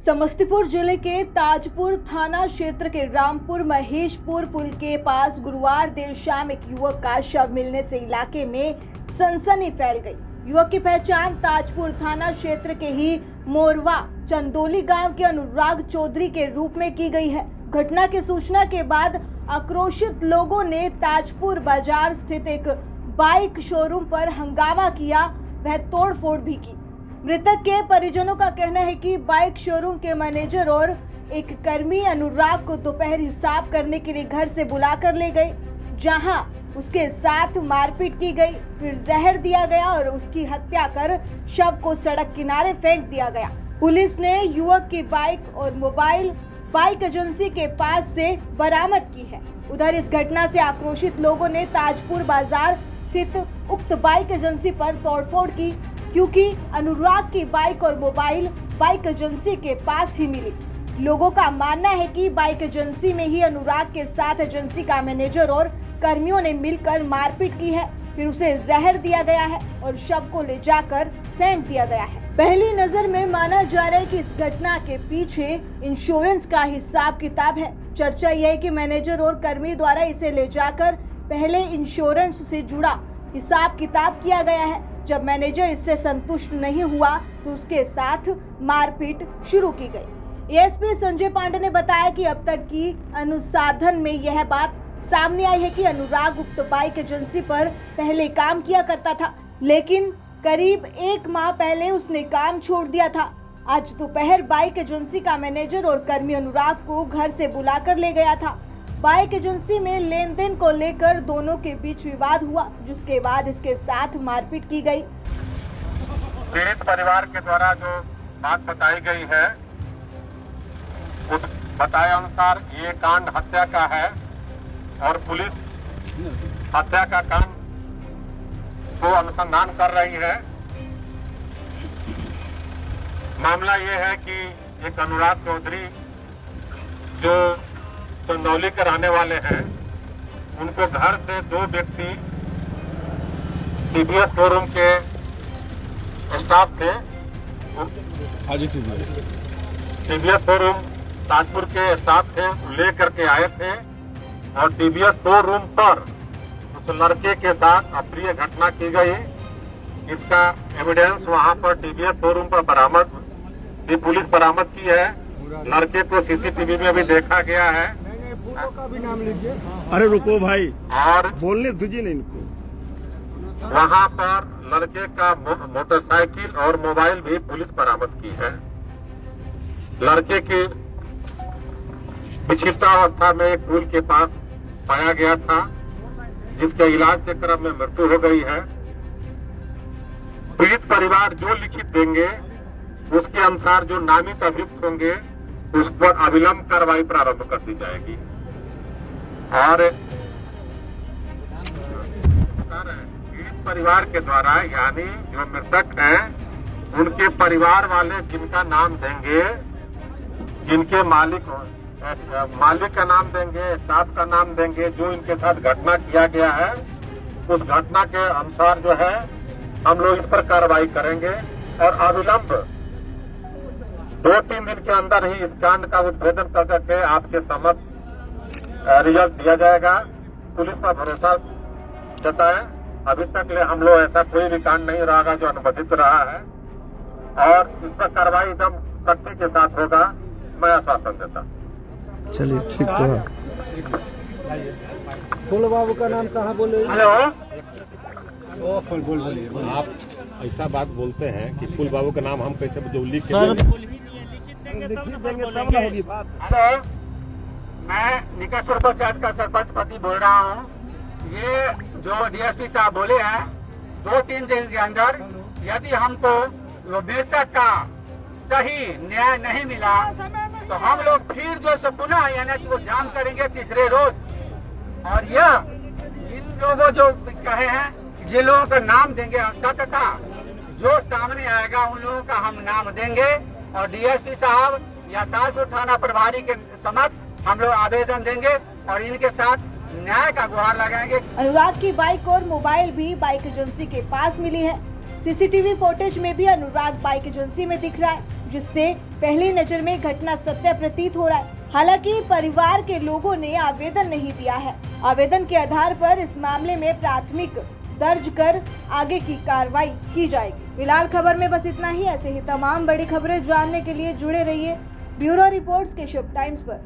समस्तीपुर जिले के ताजपुर थाना क्षेत्र के रामपुर महेशपुर पुल के पास गुरुवार देर शाम एक युवक का शव मिलने से इलाके में सनसनी फैल गई। युवक की पहचान ताजपुर थाना क्षेत्र के ही मोरवा चंदोली गांव के अनुराग चौधरी के रूप में की गई है। घटना की सूचना के बाद आक्रोशित लोगों ने ताजपुर बाजार स्थित एक बाइक शोरूम पर हंगामा किया, वह तोड़फोड़ भी की। मृतक के परिजनों का कहना है कि बाइक शोरूम के मैनेजर और एक कर्मी अनुराग को दोपहर हिसाब करने के लिए घर से बुलाकर ले गए, जहां उसके साथ मारपीट की गई, फिर जहर दिया गया और उसकी हत्या कर शव को सड़क किनारे फेंक दिया गया। पुलिस ने युवक की बाइक और मोबाइल बाइक एजेंसी के पास से बरामद की है। उधर इस घटना से आक्रोशित लोगों ने ताजपुर बाजार स्थित उक्त बाइक एजेंसी पर तोड़फोड़ की, क्योंकि अनुराग की बाइक और मोबाइल बाइक एजेंसी के पास ही मिली। लोगों का मानना है कि बाइक एजेंसी में ही अनुराग के साथ एजेंसी का मैनेजर और कर्मियों ने मिलकर मारपीट की है, फिर उसे जहर दिया गया है और शव को ले जाकर फेंक दिया गया है। पहली नजर में माना जा रहा है कि इस घटना के पीछे इंश्योरेंस का हिसाब किताब है। चर्चा यह है कि मैनेजर और कर्मी द्वारा इसे ले जाकर पहले इंश्योरेंस से जुड़ा हिसाब किताब किया गया है। जब मैनेजर इससे संतुष्ट नहीं हुआ तो उसके साथ मारपीट शुरू की गई। एएसपी संजय पांडे ने बताया कि अब तक की अनुसंधान में यह बात सामने आई है कि अनुराग उक्त बाइक एजेंसी पर पहले काम किया करता था, लेकिन करीब 1 माह पहले उसने काम छोड़ दिया था। आज दोपहर बाइक एजेंसी का मैनेजर और कर्मी अनुराग को घर से बुलाकर ले गया था। बाइक एजेंसी में लेन देन को लेकर दोनों के बीच विवाद हुआ, जिसके बाद इसके साथ मारपीट की गई। पीड़ित परिवार के द्वारा जो बात बताई गई है, उस बताए अनुसार ये कांड हत्या का है और पुलिस हत्या का कांड को अनुसंधान कर रही है। मामला ये है कि एक अनुराग चौधरी जो चंदौली के रहने वाले हैं, उनको घर से 2 व्यक्ति टीवीएस शोरूम के स्टाफ थे, टीवीएस शोरूम ताजपुर के स्टाफ थे, ले करके आए थे और टीवीएस शोरूम पर उस लड़के के साथ अप्रिय घटना की गई। इसका एविडेंस वहां पर टीवीएस शोरूम पर बरामद भी पुलिस बरामद की है। लड़के को सीसीटीवी में भी देखा गया है। का भी नाम लीजिए। अरे रुको भाई, और बोलने दीजिए ना इनको। वहां पर लड़के का मोटरसाइकिल और मोबाइल भी पुलिस बरामद की है। लड़के की विक्षिप्तावस्था में एक पुल के पास पाया गया था, जिसके इलाज के क्रम में मृत्यु हो गई है। पीड़ित परिवार जो लिखित देंगे उसके अनुसार जो नामित अभियुक्त होंगे उस पर अविलंब कार्रवाई प्रारंभ कर दी जाएगी। और पीड़ित परिवार के द्वारा, यानी जो मृतक हैं, उनके परिवार वाले जिनका नाम देंगे, जिनके मालिक का नाम देंगे, स्टाफ का नाम देंगे, जो इनके साथ घटना किया गया है, उस घटना के अनुसार जो है हम लोग इस पर कार्रवाई करेंगे और अविलंब 2-3 दिन के अंदर ही इस कांड का उद्भेदन करके आपके समक्ष रिजल्ट दिया जाएगा। पुलिस पर भरोसा जताए। अभी तक ले हम लोग ऐसा कोई भी कांड नहीं रहा जो अनुमोदित रहा है और इस पर कार्रवाई एकदम सख्ती के साथ होगा, मैं आश्वासन देता। चलिए ठीक तो है। फूल बाबू का नाम कहाँ बोले? हेलो, आप ऐसा बात बोलते हैं कि फूल बाबू का नाम हम कैसे जो लिख के हेलो, मैं निकटपुर पंचायत का सरपंच पति बोल रहा हूँ। ये जो डीएसपी साहब बोले हैं, 2-3 दिन के अंदर यदि हमको मृतक का सही न्याय नहीं मिला तो हम लोग फिर जो से पुनः एनएच को जाम करेंगे तीसरे रोज। और यह इन लोगों जो कहे हैं, जिन लोगों का नाम देंगे, सत्यता जो सामने आएगा उन लोगों का हम नाम देंगे और डीएसपी साहब या ताजपुर थाना प्रभारी के समक्ष हम लोग आवेदन देंगे और इनके साथ न्याय का गुहार लगाएंगे। अनुराग की बाइक और मोबाइल भी बाइक एजेंसी के पास मिली है। सीसीटीवी फुटेज में भी अनुराग बाइक एजेंसी में दिख रहा है। जिससे पहली नजर में घटना सत्य प्रतीत हो रहा है। हालांकि परिवार के लोगों ने आवेदन नहीं दिया है। आवेदन के आधार पर इस मामले में प्राथमिक दर्ज कर आगे की कार्रवाई की जाएगी। फिलहाल खबर में बस इतना ही। ऐसे ही तमाम बड़ी खबरें जानने के लिए जुड़े रहिए ब्यूरो रिपोर्ट्स के शिफ्ट टाइम्स पर।